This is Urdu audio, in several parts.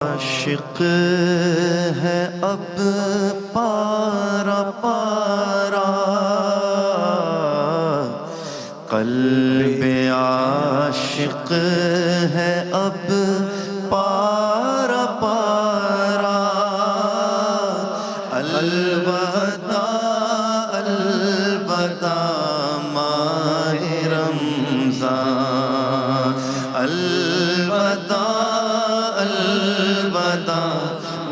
عاشق ہے اب پارا پارا، قلب عاشق ہے اب پارا پارا، الوداع الوداع ماہ رمضان، الوداع الوداع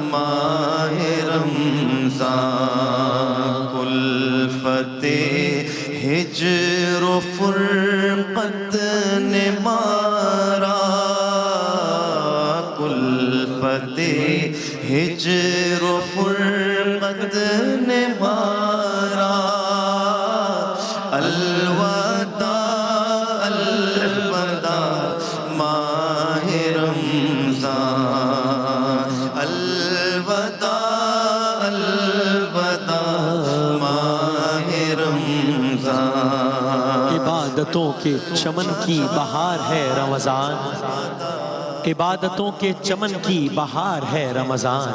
ماہ رمضان، کلفت ہجر و فرقت نے مارا، کلفت ہجر و فرقت نے مارا، الوداع الوداع ماہ رمضان، الوداع الوداع ماہ رمضان۔ عبادتوں کے چمن کی بہار ہے رمضان، عبادتوں کے چمن کی بہار ہے رمضان،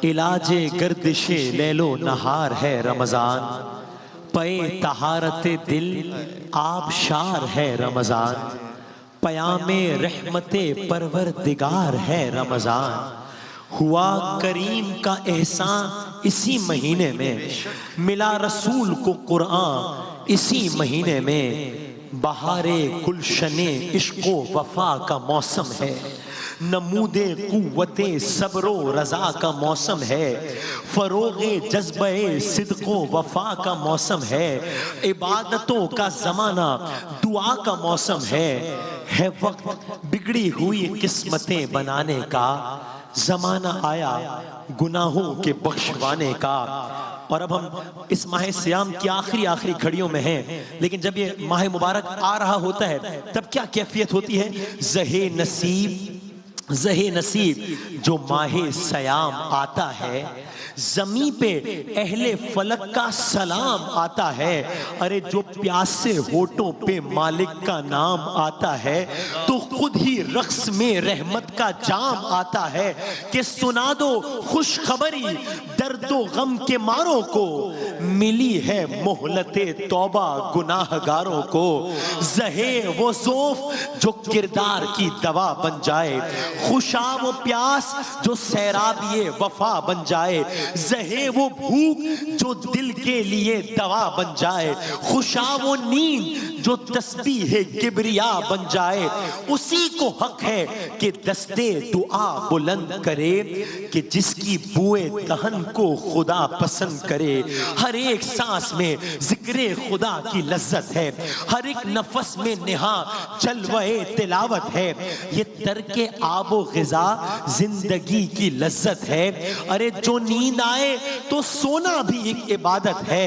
علاج گردش لیل و نہار ہے رمضان، پے طہارت دل آبشار ہے رمضان، پیام رحمت پروردگار ہے رمضان، ہوا کریم کا احسان اسی مہینے میں، ملا رسول کو قرآن اسی مہینے میں، بہار گلشن عشق و وفا کا موسم ہے، نمود قوت صبر و رضا کا موسم ہے، فروغ جذبہ صدق و وفا کا موسم ہے، عبادتوں کا زمانہ دعا کا موسم ہے وقت بگڑی ہوئی قسمتیں بنانے کا، زمانہ آیا گناہوں کے بخشوانے کا۔ اور اب ہم اس ماہ سیام کی آخری گھڑیوں میں ہیں، لیکن جب یہ ماہ مبارک آ رہا ہوتا ہے تب کیا کیفیت ہوتی ہے؟ زہے نصیب جو ماہ سیام آتا ہے، زمین پہ اہل فلک کا سلام آتا ہے، ارے جو پیاسے ہونٹوں پہ مالک کا نام آتا ہے تو خود ہی رقص میں رحمت کا جام آتا ہے کہ سنا دو خوشخبری درد و غم کے ماروں کو، ملی ہے مہلت توبہ گناہ گاروں کو، زہے وہ ذوف جو کردار کی دوا بن جائے، خوشاب و پیاس جو سیرابی وفا بن جائے، زہے وہ بھوک جو دل کے لیے دوا بن جائے، خوشاب و نیند جو تسبیح کبریا بن جائے، اسی کو حق ہے کہ دستے دعا بلند کرے کہ جس کی بوئے دہن کو خدا پسند کرے، ہر ایک سانس میں ذکر خدا کی لذت ہے، ہر ایک نفس میں نہاں جلوہ تلاوت ہے، یہ ترک آب و غذا زندگی کی لذت ہے، ارے جو نیند آئے تو سونا بھی ایک عبادت ہے،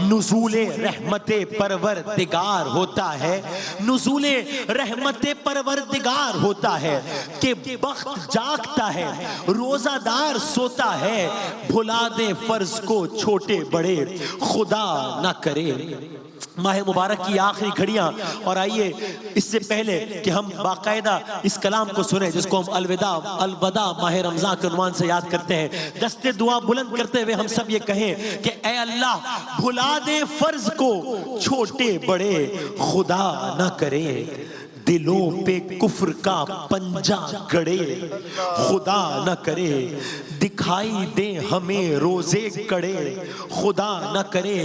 نزول رحمت پروردگار ہوتا ہے، نزول رحمت پروردگار ہوتا ہے کہ بخت جاگتا ہے روزہ دار سوتا ہے، بھلا دے فرض کو چھوٹے بڑے خدا نہ کرے۔ ماہ مبارک کی آخری گھڑیاں، اور آئیے اس سے پہلے کہ ہم باقاعدہ اس کلام کو سنیں جس کو ہم الوداع ماہ رمضان کے عنوان سے یاد کرتے ہیں، دست دعا بلند کرتے ہوئے ہم سب یہ کہیں کہ اے اللہ بھلا دے فرض کو چھوٹے بڑے خدا نہ کرے، دلوں پہ کفر کا پنجہ گڑے خدا نہ کرے، دکھائی دے ہمیں روزے کڑے خدا نہ کرے،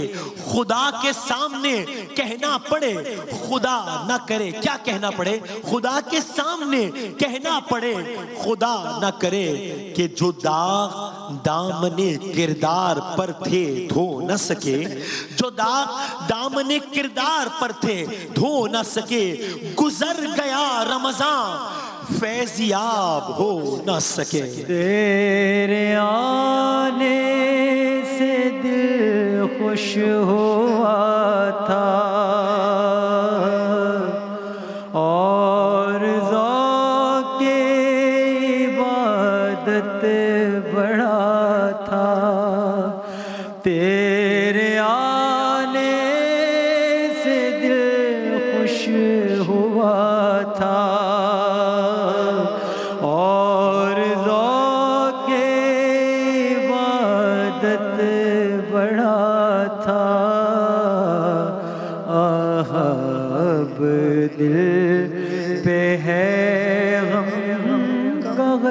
خدا کے سامنے کہنا پڑے خدا نہ کرے، کیا کہنا پڑے؟ خدا کے سامنے کہنا پڑے خدا نہ کرے کہ جو داغ دامن کردار پر تھے دھو نہ سکے، جو داغ دامن کردار پر تھے دھو نہ سکے، گزر گیا رمضان فیضیاب ہو نہ سکے۔ تیرے آنے سے دل خوش ہوا تھا اور ذوق عبادت بڑھا تھا، تیرے آنے سے دل خوش ہوا تھا اور ذوق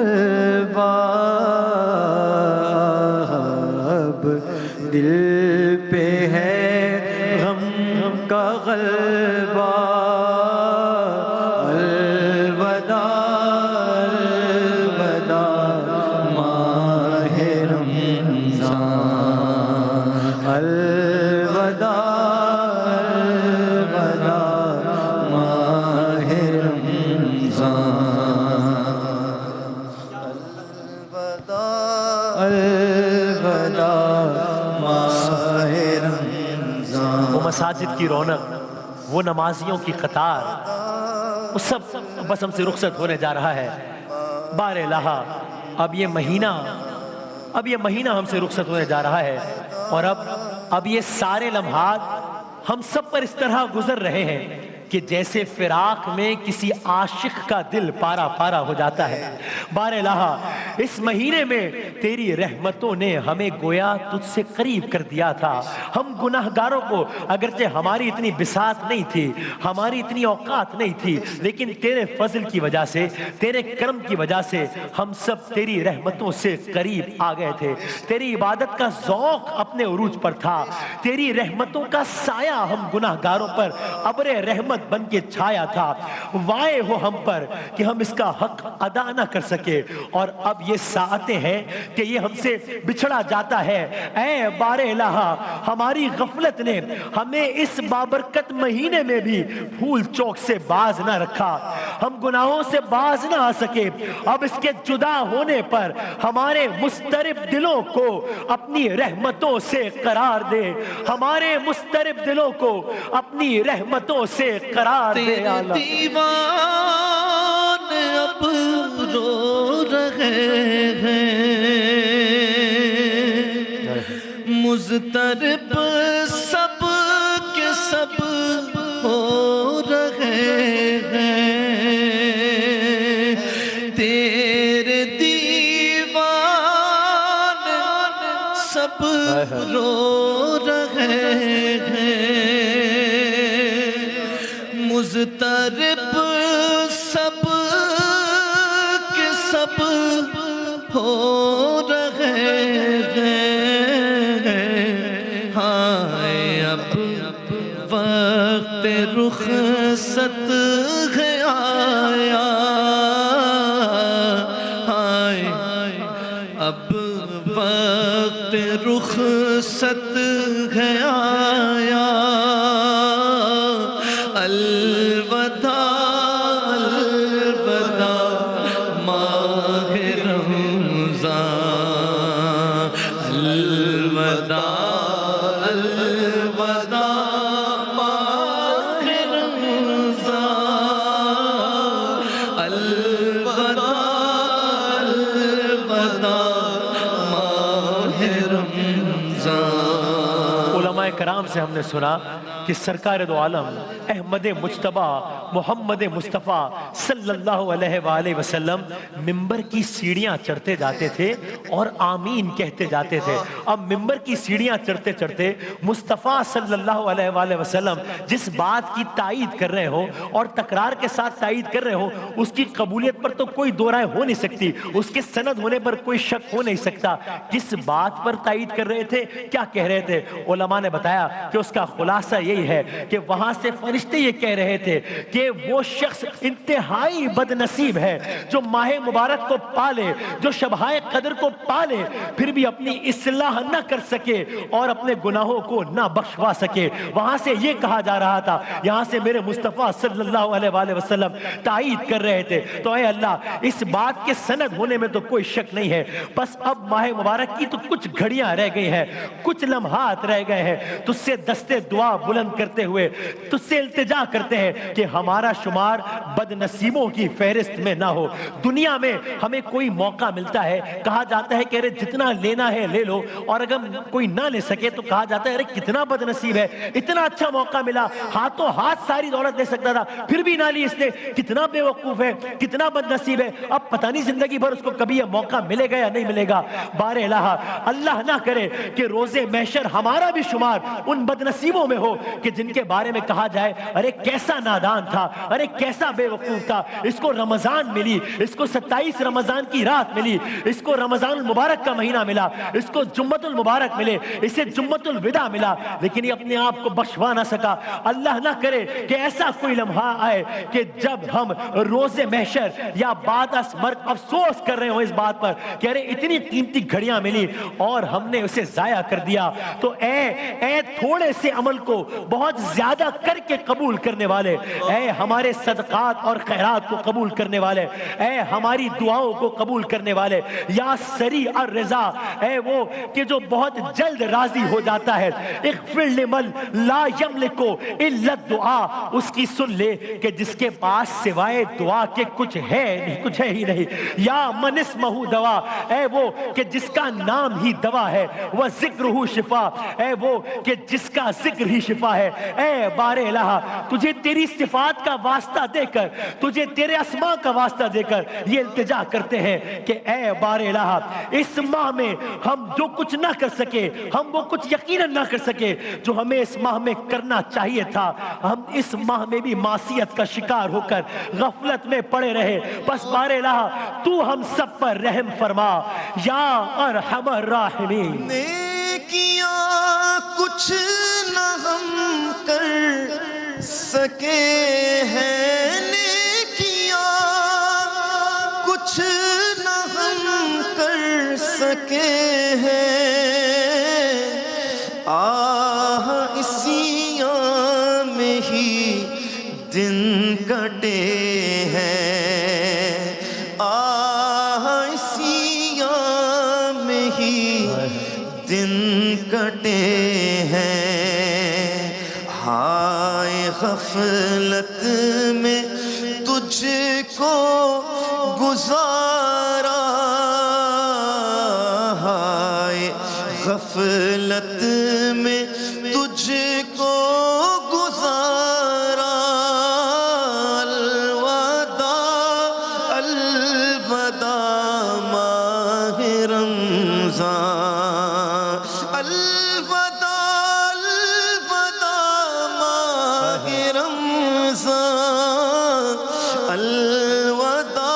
غلبہ اب دل پہ ہے غم کا غلبہ الوداع الوداع ماہ رمضان الوداع الوداع ماہ رمضان الوداع ماہ رمضان وہ مساجد کی رونق، وہ نمازیوں کی قطار، وہ سب بس ہم سے رخصت ہونے جا رہا ہے۔ بار الہا اب یہ مہینہ ہم سے رخصت ہونے جا رہا ہے، اور اب یہ سارے لمحات ہم سب پر اس طرح گزر رہے ہیں کہ جیسے فراق میں کسی عاشق کا دل پارا پارا ہو جاتا ہے۔ بار الہا اس مہینے میں تیری رحمتوں نے ہمیں گویا تجھ سے قریب کر دیا تھا۔ ہم گناہگاروں کو اگرچہ ہماری اتنی بساط نہیں تھی، ہماری اتنی اوقات نہیں تھی، لیکن تیرے فضل کی وجہ سے، تیرے کرم کی وجہ سے ہم سب تیری رحمتوں سے قریب آ گئے تھے۔ تیری عبادت کا ذوق اپنے عروج پر تھا، تیری رحمتوں کا سایہ ہم گناہگاروں پر ابر رحمت بن کے چھایا تھا۔ وائے ہو ہم پر کہ ہم اس کا حق ادا نہ کر سکے، اور اب یہ ساعتیں ہیں کہ یہ ہم سے بچھڑا جاتا ہے۔ اے بار الہا ہماری غفلت نے ہمیں اس بابرکت مہینے میں بھی پھول چوک سے باز نہ رکھا، ہم گناہوں سے باز نہ آ سکے۔ اب اس کے جدا ہونے پر ہمارے مضطرب دلوں کو اپنی رحمتوں سے قرار دے، ہمارے مضطرب دلوں کو اپنی رحمتوں سے قرار دے۔ تیرے دیوان اب رو رہے ہیں، مضطرب سب کے سب ہو رہے ہیں، تیرے دیوان سب رو رہے ہیں، مضطرب سب کے سب ہو رہے ہیں۔ ہائے اب وقت رخصت ہے آیا، ہائے اب وقت رخصت ہے آیا، الوداع الوداع ماہ رمضان، الوداع الوداع ماہ رمضان، الوداع الوداع ماہ رمضان۔ علماء کرام سے ہم نے سنا کہ سرکار دو عالم احمد مجتبیٰ محمد مصطفیٰ صلی اللہ علیہ وآلہ وسلم ممبر کی سیڑھیاں چڑھتے جاتے تھے اور آمین کہتے جاتے تھے۔ اب ممبر کی سیڑھیاں چڑھتے چڑھتے مصطفیٰ صلی اللہ علیہ وآلہ وسلم جس بات کی تائید کر رہے ہو اور تکرار کے ساتھ تائید کر رہے ہو، اس کی قبولیت پر تو کوئی دو رائے ہو نہیں سکتی، اس کے سند ہونے پر کوئی شک ہو نہیں سکتا۔ کس بات پر تائید کر رہے تھے، کیا کہہ رہے تھے؟ علماء نے بتایا کہ اس کا خلاصہ یہی ہے کہ وہاں سے فرشتے یہ کہہ رہے تھے کہ وہ شخص انتہائی بد نصیب ہے جو ماہ مبارک کو پالے، جو شبہائے قدر کو پالے، پھر بھی اپنی اصلاح نہ کر سکے اور اپنے گناہوں کو نہ بخشوا سکے۔ وہاں سے یہ کہا جا رہا تھا، یہاں سے میرے مصطفیٰ صلی اللہ علیہ وآلہ وسلم تائید کر رہے تھے۔ تو اے اللہ، اس بات کے سند ہونے میں تو کوئی شک نہیں ہے، بس اب ماہ مبارک کی تو کچھ گھڑیاں رہ گئی ہیں، کچھ لمحات رہ گئے ہیں، تجھ سے دستے دعا بلند کرتے ہوئے تجھ سے التجا کرتے ہیں کہ ہمارا شمار بد نصیبوں کی فہرست میں نہ ہو۔ دنیا میں ہمیں کوئی موقع ملتا ہے، کہا جاتا ہے کہ ارے جتنا لینا ہے لے لو، اور اگر کوئی نہ لے سکے تو کہا جاتا ہے ارے کتنا بد نصیب ہے، اتنا اچھا موقع ملا، ہاتھوں ہاتھ ساری دولت لے سکتا تھا پھر بھی نہ لی اس نے، کتنا بے وقوف ہے، کتنا بد نصیب ہے، اب پتہ نہیں زندگی بھر اس کو کبھی یہ موقع ملے گا یا نہیں ملے گا۔ بار الہ اللہ نہ کرے کہ روز محشر ہمارا بھی شمار ان بد نصیبوں میں ہو کہ جن کے بارے میں کہا جائے ارے کیسا نادان تھا, ارے کیسا بے وقوف تھا, اس کو رمضان ملی, اس کو 27 رمضان کی رات ملی, اس کو رمضان المبارک کا مہینہ ملا, اس کو جمعۃ المبارک ملے, اسے جمعۃ الوداع ملا, لیکن یہ اپنے آپ کو بخشوا نہ سکا. اللہ نہ کرے کہ ایسا کوئی لمحہ آئے کہ جب ہم روز محشر یا بعد از مرگ افسوس کر رہے ہوں اس بات پر کہ ارے اتنی قیمتی گھڑیاں ملی اور ہم نے اسے ضائع کر دیا. تو اے تھوڑے سے عمل کو بہت زیادہ کر کے قبول کرنے والے, اے ہمارے صدقات اور خیرات کو قبول کرنے والے, اے ہماری دعاؤں کو قبول کرنے والے, یا سریع الرضا, اے وہ کہ جو بہت جلد راضی ہو جاتا ہے, اغفر لمن لا یملک الا الدعاء, اس کی سن لے کہ جس کے پاس سوائے دعا کے کچھ ہے نہیں, کچھ ہے ہی نہیں. یا من اسمہ دوا, اے وہ کہ جس کا نام ہی دوا ہے, وہ ذکرہ شفا, اے وہ کہ جس کا ذکر ہی شفا ہے. اے بار الہ, تجھے تیری صفات کا واسطہ دے کر, تجھے تیرے اسماء کا واسطہ دے کر یہ التجا کرتے ہیں کہ اے بار الہ, اس ماہ میں ہم جو کچھ نہ کر سکے, ہم وہ کچھ یقیناً نہ کر سکے جو ہمیں اس ماہ میں کرنا چاہیے تھا, ہم اس ماہ میں بھی معصیت کا شکار ہو کر غفلت میں پڑے رہے. بس بار الہ تو ہم سب پر رحم فرما یا ارحم الراحمین. نیکیاں کچھ نہ ہم کر سکے ہیں, نیکیاں کچھ نہ ہم کر سکے ہیں, آہ اسی میں ہی دن کٹے ہیں, آہ اسی میں ہی دن کٹے ہیں. ہائے غفلت میں تجھ کو گزارا, ہائے غفلت میں تجھ کو گزارا. الوداع الوداع ماہ رمضان, الوداع الوداع ماہ رمضان, الوداع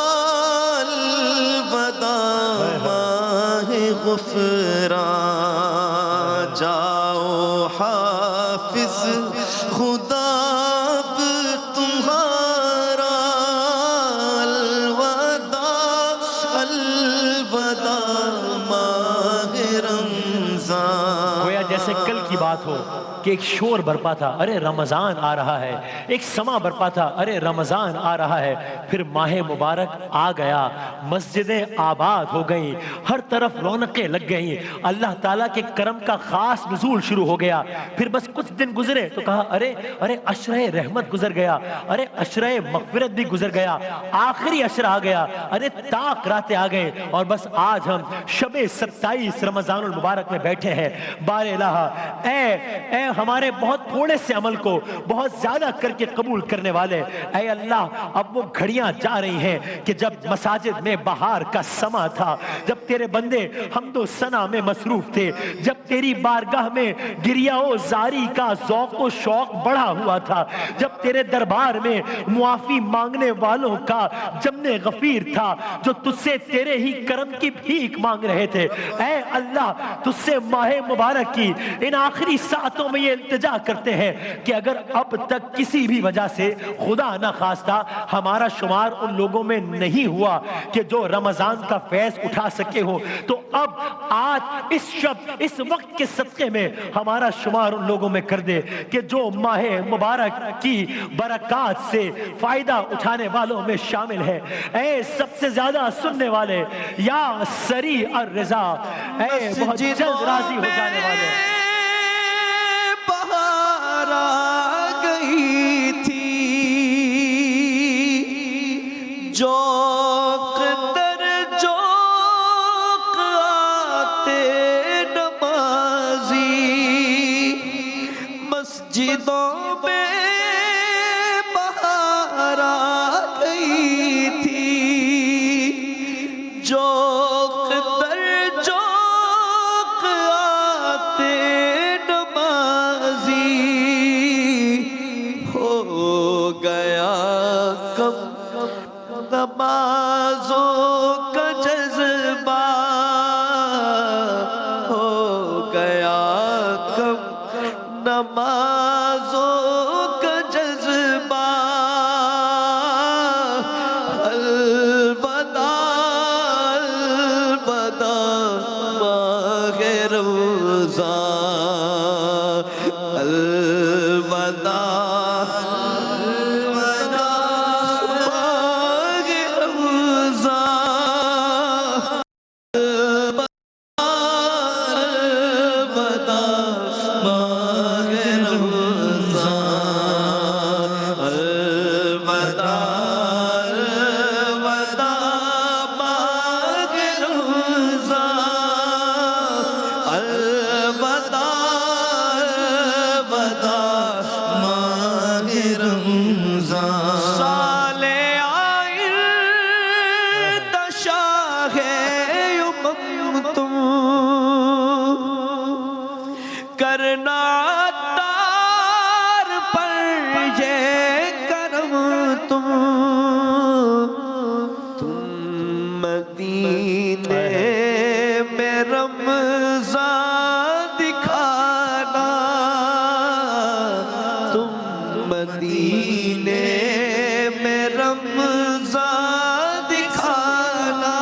الوداع ماہ غفران. جاؤ حافظ خدا اب تمہارا, الوداع الوداع ماہ رمضان. گویا جیسے کل کی بات ہو کہ ایک شور برپا تھا, ارے رمضان آ رہا ہے, ایک سما برپا تھا, ارے رمضان آ رہا ہے. پھر ماہ مبارک آ گیا, مسجدیں آباد ہو گئیں, ہر طرف رونقیں لگ گئیں, اللہ تعالیٰ کے کرم کا خاص نزول شروع ہو گیا. پھر بس کچھ دن گزرے تو کہا ارے عشرہ رحمت گزر گیا, ارے عشرہ مغفرت بھی گزر گیا, آخری عشرہ آ گیا, ارے طاق راتیں آ گئے, اور بس آج ہم شب 27 رمضان المبارک میں بیٹھے ہیں. بار الہ, اے ہمارے بہت تھوڑے سے عمل کو بہت زیادہ کر کے قبول کرنے والے, اے اللہ اب وہ گھڑیاں جا رہی ہیں کہ جب مساجد میں بہار کا سما تھا, جب تیرے بندے حمد و ثنا میں مصروف تھے, جب تیری بارگاہ میں گریہ و زاری کا ذوق و شوق بڑھا ہوا تھا, جب تیرے دربار میں معافی مانگنے والوں کا جمن غفیر تھا جو تجھ سے تیرے ہی کرم کی بھیک مانگ رہے تھے. اے اللہ تجھ سے ماہ مبارک کی ان آخری ساعتوں میں یہ التجا کرتے ہیں کہ اگر اب تک کسی بھی وجہ سے خدا نہ خواستہ ہمارا شمار ان لوگوں میں نہیں ہوا کہ جو رمضان کا فیض اٹھا سکے ہو, تو اب آج اس شب اس وقت کے صدقے میں ہمارا شمار ان لوگوں میں کر دے کہ جو ماہ مبارک کی برکات سے فائدہ اٹھانے والوں میں شامل ہے. اے سب سے زیادہ سننے والے, یا سریع الرضا, اے بہت جلد راضی ہو جانے والے. بہار آ گئی تھی, جوق در جوق آتے نمازی, مسجدوں میں بہار آ گئی تھی, جوق در جوق آتے رمضان الوداع ماہ رمضان کرنا تار پر یہ کرم تم مدینے میں رمضان دکھانا تم مدینے میں رمضان دکھانا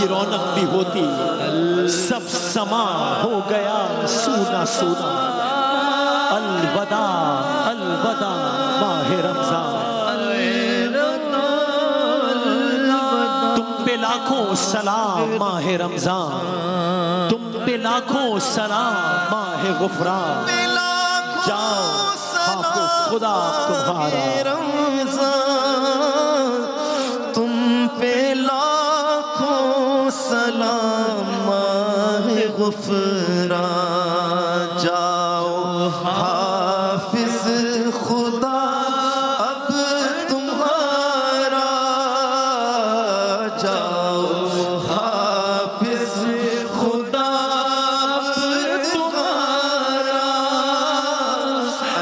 رونق بھی ہوتی سب سما ہو گیا سونا سونا الوداع الوداع ماہ رمضان تم پہ لاکھوں سلام ماہ رمضان تم پہ لاکھوں سلام ماہ غفران جاؤ حافظ خدا تمہارا تم پہ سلام ماہ غفران جاؤ حافظ خدا اب تمہارا جاؤ حافظ خدا اب تمہارا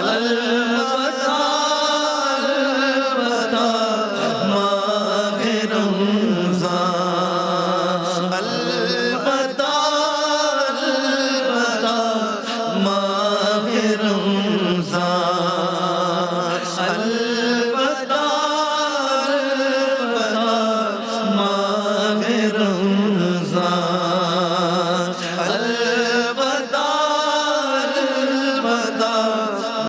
الوداع الوداع ماہ رمضان الوداع الوداع ماہ رمضان